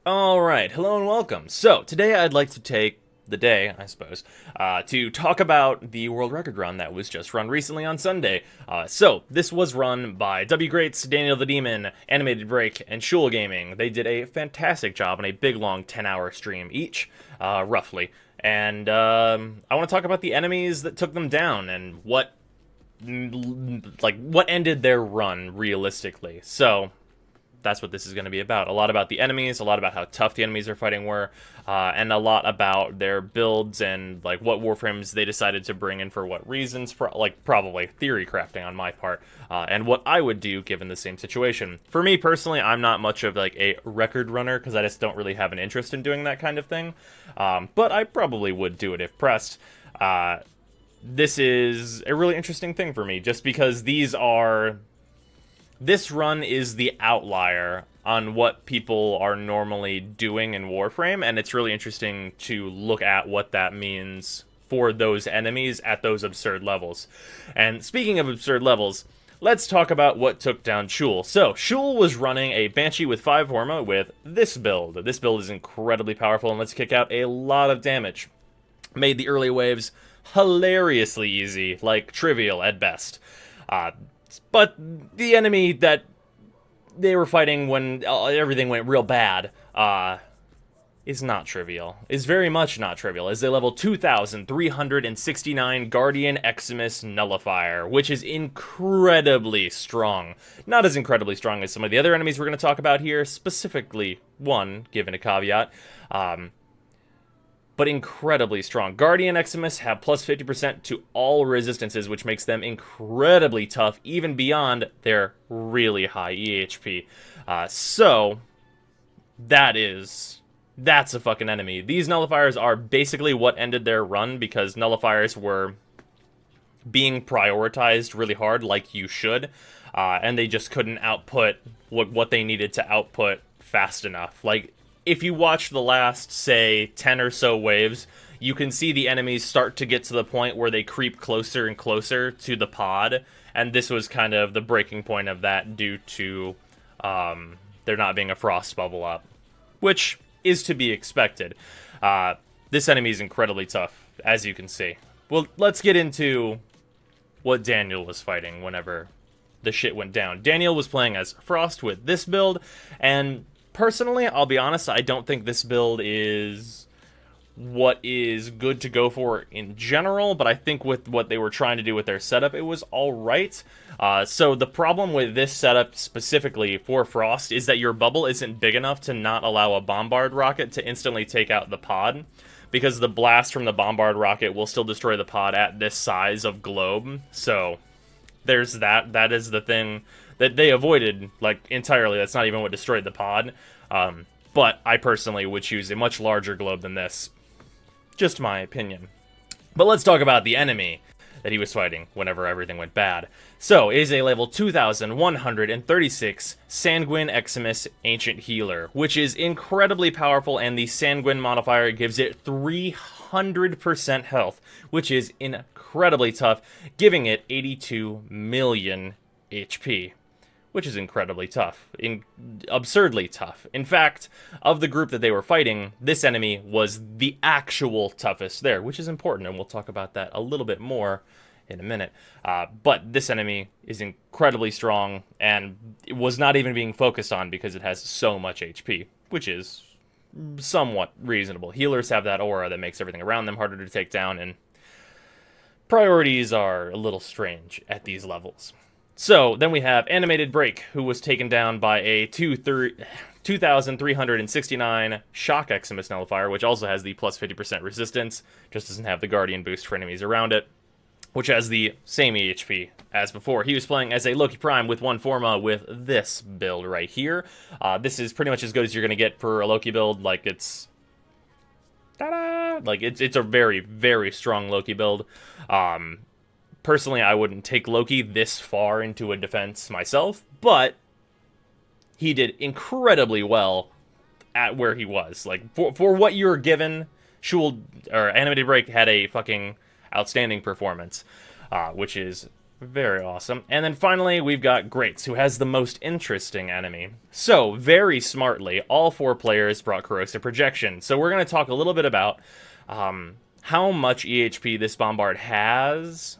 Alright, hello and welcome. So, today I'd like to take the day, I suppose, to talk about the world record run that was just run recently on Sunday. This was run by W Greats, Daniel the Demon, Animated Break, and Shul Gaming. They did a fantastic job on a big, long 10-hour stream each, roughly. And I want to talk about the enemies that took them down and what ended their run realistically. So, that's what this is going to be about. A lot about the enemies, a lot about how tough the enemies they're fighting were, and a lot about their builds and like what Warframes they decided to bring in for what reasons, probably theory crafting on my part, and what I would do given the same situation. For me personally, I'm not much of like a record runner because I just don't really have an interest in doing that kind of thing, but I probably would do it if pressed. This is a really interesting thing for me just because this run is the outlier on what people are normally doing in Warframe, and it's really interesting to look at what that means for those enemies at those absurd levels. And speaking of absurd levels, let's talk about what took down Shul. So, Shul was running a Banshee with 5 Horma with this build. This build is incredibly powerful and lets kick out a lot of damage. Made the early waves hilariously easy, like trivial at best. But the enemy that they were fighting when everything went real bad is not trivial. Is very much not trivial. Is a level 2,369 Guardian Eximus Nullifier, which is incredibly strong. Not as incredibly strong as some of the other enemies we're going to talk about here, specifically one, given a caveat. But incredibly strong. Guardian Eximus have plus 50% to all resistances, which makes them incredibly tough, even beyond their really high EHP. That's a fucking enemy. These nullifiers are basically what ended their run, because nullifiers were being prioritized really hard, like you should, and they just couldn't output what they needed to output fast enough. Like, if you watch the last, say, 10 or so waves, you can see the enemies start to get to the point where they creep closer and closer to the pod, and this was kind of the breaking point of that due to there not being a frost bubble up, which is to be expected. This enemy is incredibly tough, as you can see. Well, let's get into what Daniel was fighting whenever the shit went down. Daniel was playing as Frost with this build, and personally, I'll be honest, I don't think this build is what is good to go for in general, but I think with what they were trying to do with their setup, it was alright. So the problem with this setup specifically for Frost is that your bubble isn't big enough to not allow a Bombard rocket to instantly take out the pod, because the blast from the Bombard rocket will still destroy the pod at this size of globe. So there's that. That is the thing that they avoided, like, entirely. That's not even what destroyed the pod. But I personally would choose a much larger globe than this. Just my opinion. But let's talk about the enemy that he was fighting whenever everything went bad. So, it is a level 2,136 Sanguine Eximus Ancient Healer, which is incredibly powerful, and the Sanguine modifier gives it 300% health, which is incredibly tough, giving it 82 million HP. Which is incredibly tough. Absurdly tough. In fact, of the group that they were fighting, this enemy was the actual toughest there, which is important, and we'll talk about that a little bit more in a minute. But this enemy is incredibly strong, and it was not even being focused on because it has so much HP, which is somewhat reasonable. Healers have that aura that makes everything around them harder to take down, and priorities are a little strange at these levels. So, then we have Animated Break, who was taken down by a 2,369 Shock Eximus Nullifier, which also has the plus 50% resistance, just doesn't have the Guardian boost for enemies around it, which has the same EHP as before. He was playing as a Loki Prime with 1 Forma with this build right here. This is pretty much as good as you're going to get for a Loki build. Like, it's... Ta-da! Like, it's a very, very strong Loki build. Personally, I wouldn't take Loki this far into a defense myself, but he did incredibly well at where he was. Like, for what you were given, Animated Break had a fucking outstanding performance, which is Very awesome. And then finally, we've got Greats, who has the most interesting enemy. So, very smartly, all 4 players brought Corrosive Projection. So we're going to talk a little bit about how much EHP this Bombard has,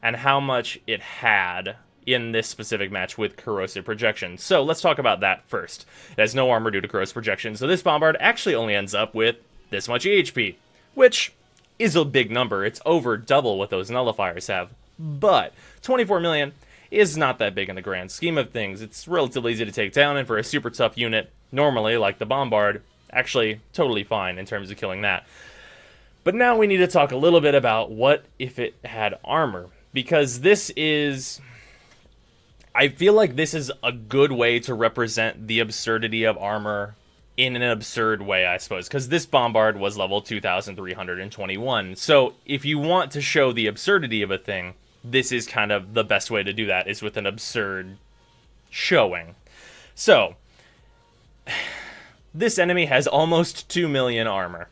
and how much it had in this specific match with Corrosive Projection. So let's talk about that first. It has no armor due to Corrosive Projection, so this Bombard actually only ends up with this much EHP, which is a big number. It's over double what those nullifiers have. But 24 million is not that big in the grand scheme of things. It's relatively easy to take down, and for a super tough unit, normally, like the Bombard, actually totally fine in terms of killing that. But now we need to talk a little bit about what if it had armor, because this is... I feel like this is a good way to represent the absurdity of armor in an absurd way, I suppose, because this Bombard was level 2,321. So if you want to show the absurdity of a thing, this is kind of the best way to do that, is with an absurd showing. So, this enemy has almost 2 million armor,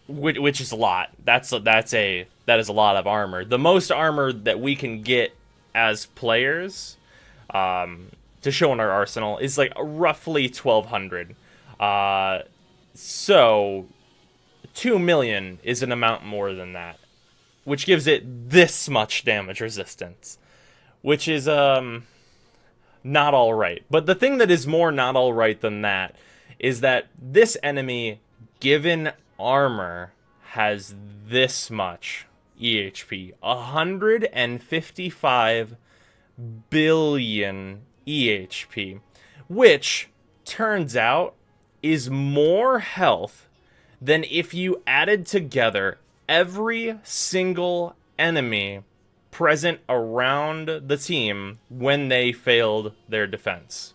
which is a lot. That is a lot of armor. The most armor that we can get as players to show in our arsenal is like roughly 1,200. So 2 million is an amount more than that, which gives it this much damage resistance, which is not all right. But the thing that is more not all right than that is that this enemy, given armor, has this much EHP, 155 billion EHP, which turns out is more health than if you added together every single enemy present around the team when they failed their defense.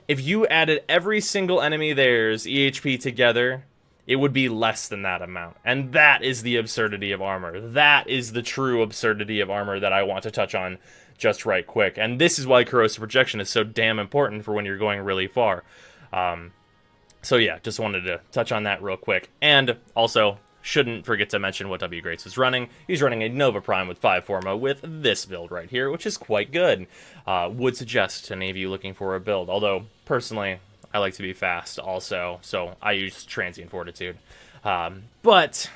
If you added every single enemy there's EHP together, it would be less than that amount. And that is the absurdity of armor. That is the true absurdity of armor that I want to touch on just right quick. And this is why Corrosive Projection is so damn important for when you're going really far. So yeah, just wanted to touch on that real quick. And also, shouldn't forget to mention what W Greats is running. He's running a Nova Prime with 5 Forma with this build right here, which is quite good. Would suggest to any of you looking for a build. Although, personally, I like to be fast also, so I use Transient Fortitude. But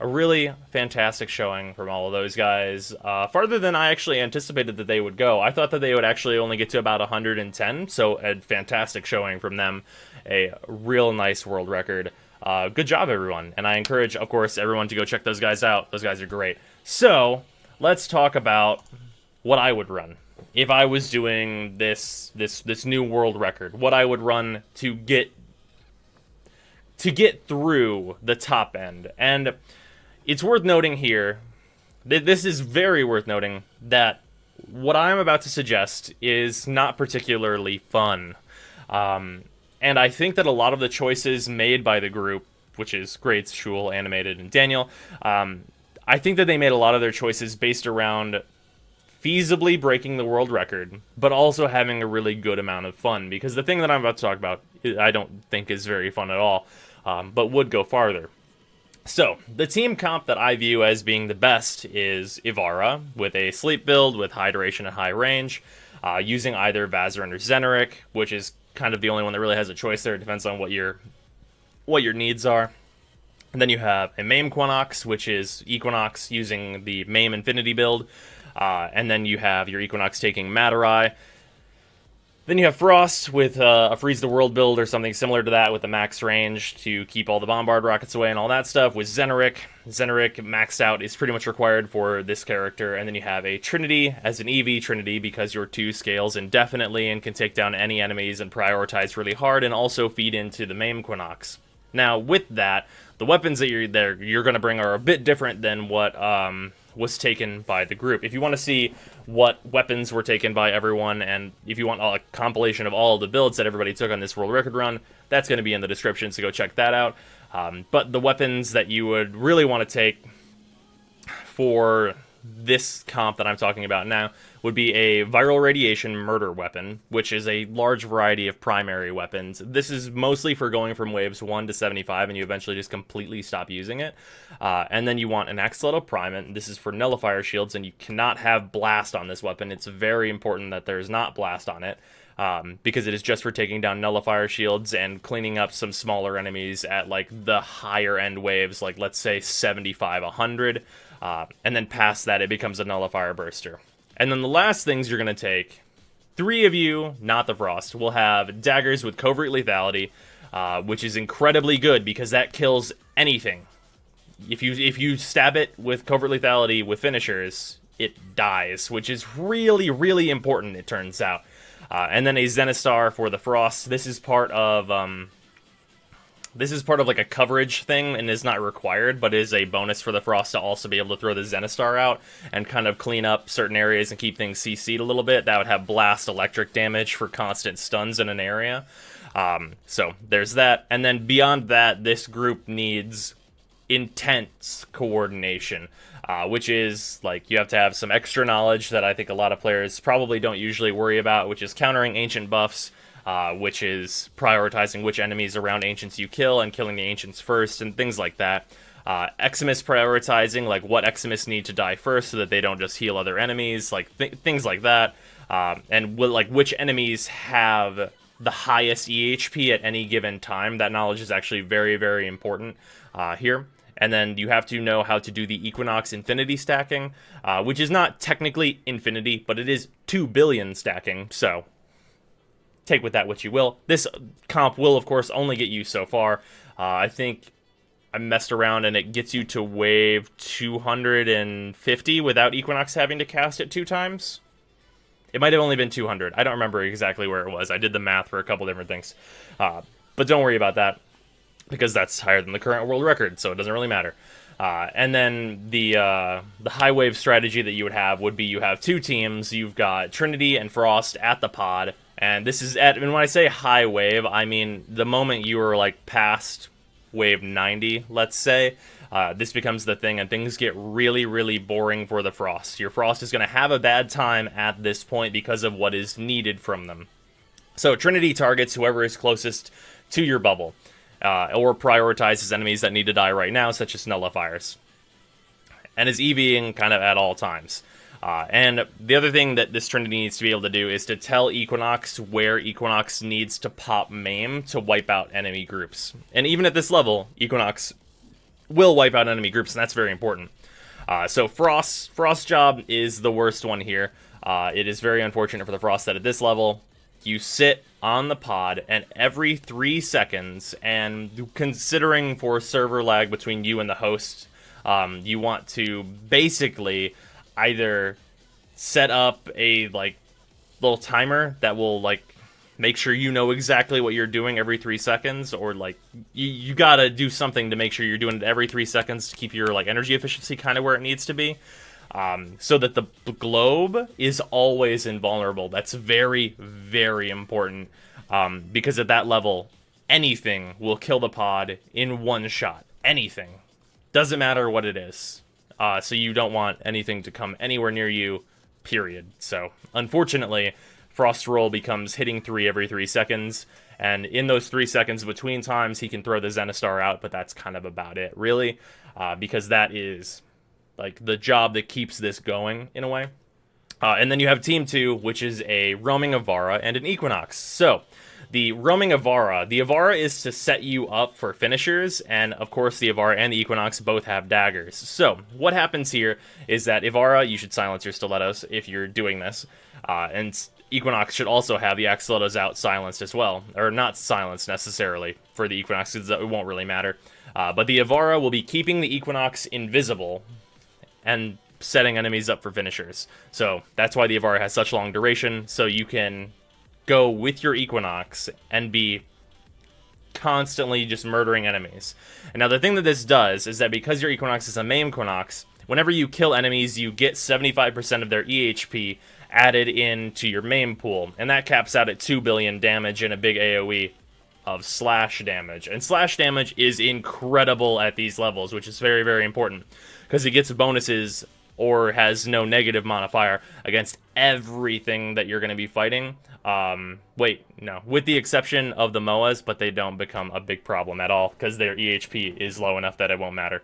a really fantastic showing from all of those guys. Farther than I actually anticipated that they would go. I thought that they would actually only get to about 110, so a fantastic showing from them. A real nice world record. Good job, everyone. And I encourage, of course, everyone to go check those guys out. Those guys are great. So, let's talk about what I would run if I was doing this new world record. What I would run to get through the top end. And it's worth noting here, this is very worth noting, that what I'm about to suggest is not particularly fun. And I think that a lot of the choices made by the group, which is Greats, Shul, Animated, and Daniel, I think that they made a lot of their choices based around feasibly breaking the world record, but also having a really good amount of fun. Because the thing that I'm about to talk about, I don't think is very fun at all, but would go farther. So, the team comp that I view as being the best is Ivara, with a sleep build with high duration and high range, using either Vazarin or Zeneric, which is kind of the only one that really has a choice there. It depends on what your needs are. And then you have a Maim Equinox, which is Equinox using the Maim Infinity build. And then you have your Equinox taking Matarai. Then you have Frost with a Freeze the World build or something similar to that with the max range to keep all the Bombard rockets away and all that stuff. With Zeneric. Zeneric maxed out is pretty much required for this character. And then you have a Trinity as an EV Trinity because your 2 scales indefinitely and can take down any enemies and prioritize really hard and also feed into the Maim Equinox. Now, with that, the weapons that you're going to bring are a bit different than what was taken by the group. If you want to see what weapons were taken by everyone, and if you want a compilation of all of the builds that everybody took on this world record run, that's going to be in the description, so go check that out. But the weapons that you would really want to take for this comp that I'm talking about now would be a viral radiation murder weapon, which is a large variety of primary weapons. This is mostly for going from waves 1 to 75, and you eventually just completely stop using it. And then you want an axolotl primate. This is for nullifier shields, and you cannot have blast on this weapon. It's very important that there's not blast on it, because it is just for taking down nullifier shields and cleaning up some smaller enemies at like the higher end waves, like let's say 75, 100. And then past that, it becomes a nullifier burster. And then the last things you're going to take, 3 of you, not the Frost, will have daggers with covert lethality, which is incredibly good because that kills anything. If you stab it with covert lethality with finishers, it dies, which is really, really important, it turns out. And then a Zenistar for the Frost. This is part of like a coverage thing and is not required, but is a bonus for the Frost to also be able to throw the Zenistar out and kind of clean up certain areas and keep things CC'd a little bit. That would have blast electric damage for constant stuns in an area. So there's that. And then beyond that, this group needs intense coordination, which is like you have to have some extra knowledge that I think a lot of players probably don't usually worry about, which is countering ancient buffs. Which is prioritizing which enemies around ancients you kill and killing the ancients first and things like that. Eximus prioritizing like what Eximus need to die first so that they don't just heal other enemies, like things like that. And like which enemies have the highest EHP at any given time. That knowledge is actually very, very important here. And then you have to know how to do the Equinox infinity stacking, which is not technically infinity, but it is 2 billion stacking, so take with that what you will. This comp will, of course, only get you so far. I think I messed around and it gets you to wave 250 without Equinox having to cast it 2 times. It might have only been 200. I don't remember exactly where it was. I did the math for a couple different things. But don't worry about that, because that's higher than the current world record, so it doesn't really matter. And then the high wave strategy that you would have would be you have 2 teams. You've got Trinity and Frost at the pod. And this is and when I say high wave, I mean the moment you are like past wave 90, let's say, this becomes the thing and things get really, really boring for the Frost. Your Frost is going to have a bad time at this point because of what is needed from them. So Trinity targets whoever is closest to your bubble, or prioritizes enemies that need to die right now, such as nullifiers, and is EVing kind of at all times. And the other thing that this Trinity needs to be able to do is to tell Equinox where Equinox needs to pop MAME to wipe out enemy groups. And even at this level, Equinox will wipe out enemy groups, and that's very important. So Frost's job is the worst one here. It is very unfortunate for the Frost that at this level, you sit on the pod, and every 3 seconds, and considering for server lag between you and the host, you want to basically either set up a like little timer that will like make sure you know exactly what you're doing every 3 seconds, or like you gotta do something to make sure you're doing it every 3 seconds to keep your like energy efficiency kind of where it needs to be, so that the globe is always invulnerable. That's very, very important, because at that level anything will kill the pod in one shot. Anything, doesn't matter what it is. So you don't want anything to come anywhere near you, period. So, unfortunately, Frost's role becomes hitting 3 every 3 seconds, and in those 3 seconds between times, he can throw the Zenistar out, but that's kind of about it, really, because that is, like, the job that keeps this going, in a way. And then you have Team 2, which is a roaming Avara and an Equinox. So, the roaming Avara. The Avara is to set you up for finishers, and of course the Avara and the Equinox both have daggers. So, what happens here is that Avara, you should silence your stilettos if you're doing this, and Equinox should also have the axolotls out silenced as well. Or not silenced necessarily for the Equinox, because it won't really matter. But the Avara will be keeping the Equinox invisible and setting enemies up for finishers. So, that's why the Avara has such long duration, so you can go with your Equinox and be constantly just murdering enemies. And now the thing that this does is that because your Equinox is a MAME Equinox, whenever you kill enemies, you get 75% of their EHP added into your MAME pool, and that caps out at 2 billion damage and a big AoE of slash damage. And slash damage is incredible at these levels, which is very, very important, because it gets bonuses or has no negative modifier against everything that you're going to be fighting. Wait, no, with the exception of the MOAs, but they don't become a big problem at all because their EHP is low enough that it won't matter.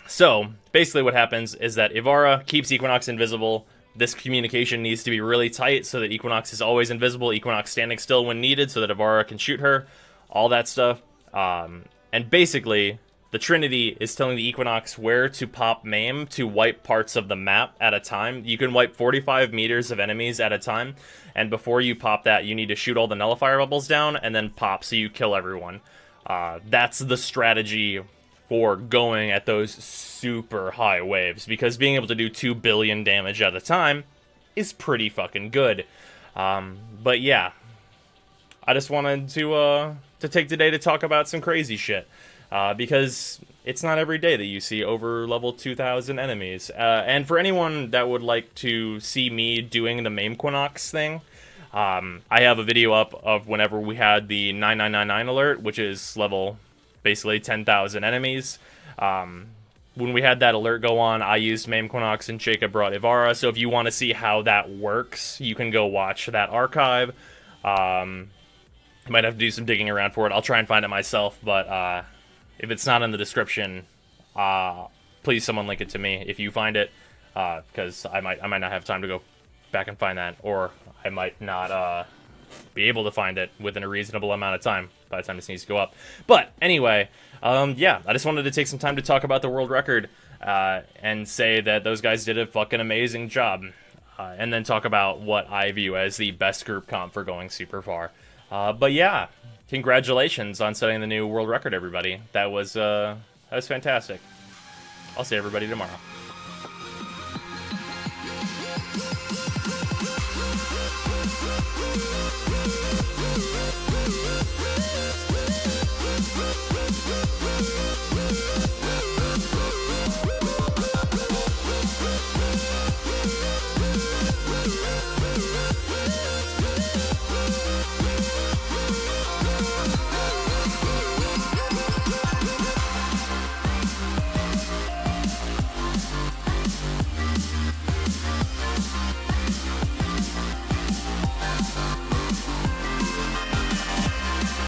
So basically what happens is that Ivara keeps Equinox invisible. This communication needs to be really tight so that Equinox is always invisible, Equinox standing still when needed so that Ivara can shoot her, all that stuff. And basically, the Trinity is telling the Equinox where to pop MAME to wipe parts of the map at a time. You can wipe 45 meters of enemies at a time, and before you pop that, you need to shoot all the nullifier bubbles down and then pop so you kill everyone. That's the strategy for going at those super high waves, because being able to do 2 billion damage at a time is pretty fucking good. But yeah, I just wanted to take today to talk about some crazy shit, because it's not every day that you see over level 2000 enemies. And for anyone that would like to see me doing the MAME Quinox thing, I have a video up of whenever we had the 9999 alert, which is level basically 10,000 enemies. When we had that alert go on, I used MAME Quinox and Jacob brought Ivara, so if you want to see how that works, you can go watch that archive. I might have to do some digging around for it. I'll try and find it myself, but if it's not in the description, please someone link it to me if you find it, because I might not have time to go back and find that, or I might not be able to find it within a reasonable amount of time by the time this needs to go up. But anyway, yeah, I just wanted to take some time to talk about the world record and say that those guys did a fucking amazing job, and then talk about what I view as the best group comp for going super far. But yeah, congratulations on setting the new world record, everybody. That was fantastic. I'll see everybody tomorrow.